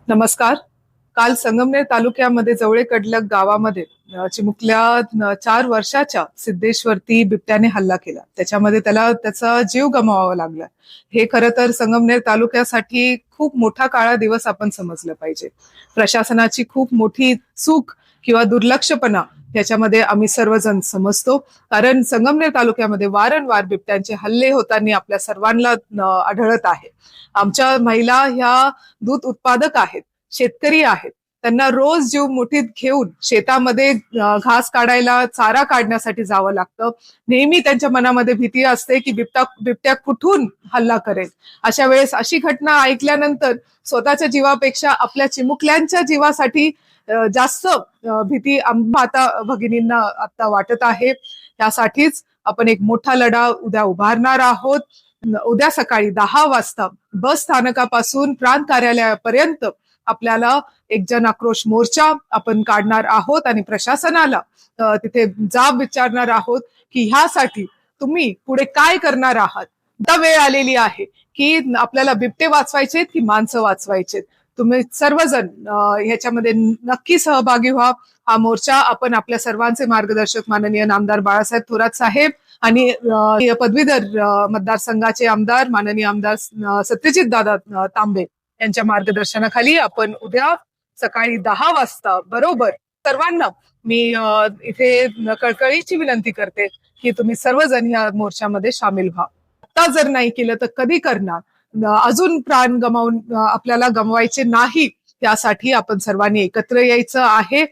नमस्कार. काल संगमनेर तालुक्यामध्ये जवळेकडल्या गावामध्ये चिमुकल्या 4 वर्षाच्या सिद्धेशवरती बिबट्याने हल्ला केला. त्याच्यामध्ये त्याला त्याचा जीव गमवावा लागला. हे खरं तर संगमनेर तालुक्यासाठी खूप मोठा काळा दिवस आपण समजलं पाहिजे. प्रशासनाची खूप मोठी चूक किंवा दुर्लक्षपणा याच्यामध्ये आम्ही सर्वजण समजतो. कारण संगमनेर तालुक्यामध्ये वारंवार बिबट्यांचे हल्ले होताना आपल्या सर्वांना आढळत आहे. आमच्या महिला ह्या दूध उत्पादक आहेत, शेतकरी आहेत. त्यांना रोज जीव मुठीत घेऊन शेतामध्ये घास काढायला, चारा काढण्यासाठी जावं लागतं. नेहमी त्यांच्या मनामध्ये भीती असते की बिबट्या बिबट्या कुठून हल्ला करेल. अशा वेळेस अशी घटना ऐकल्यानंतर स्वतःच्या जीवापेक्षा आपल्या चिमुकल्यांच्या जीवासाठी जास्त भीती माता भगिनींना आता वाटत आहे. त्यासाठीच आपण एक मोठा लढा उद्या उभारणार आहोत. उद्या सकाळी 10 वाजता बस स्थानकापासून प्रांत कार्यालयापर्यंत आपल्याला एक जन आक्रोश मोर्चा आपण काढणार आहोत आणि प्रशासनाला तिथे जाब विचारणार आहोत की ह्यासाठी तुम्ही पुढे काय करणार आहात. आता वेळ आलेली आहे की आपल्याला बिबटे वाचवायचेत की माणसं वाचवायचेत. तुम्ही सर्वजण ह्याच्यामध्ये नक्की सहभागी व्हा. हा मोर्चा आपण आपल्या सर्वांचे मार्गदर्शक माननीय नामदार बाळासाहेब थोरात साहेब आणि पदवीधर मतदारसंघाचे आमदार माननीय आमदार सत्यजित दादा तांबे यांच्या मार्गदर्शनाखाली आपण उद्या सकाळी 10 वाजता बरोबर सर्वांना मी इथे कळकळीची विनंती करते की तुम्ही सर्वजण या मोर्चामध्ये सामील व्हा. आता जर नाही केलं तर कधी करणार. अजून प्राण गमावून आपल्याला गमवायचे नाही. त्यासाठी आपण सर्वांनी एकत्र यायचं आहे.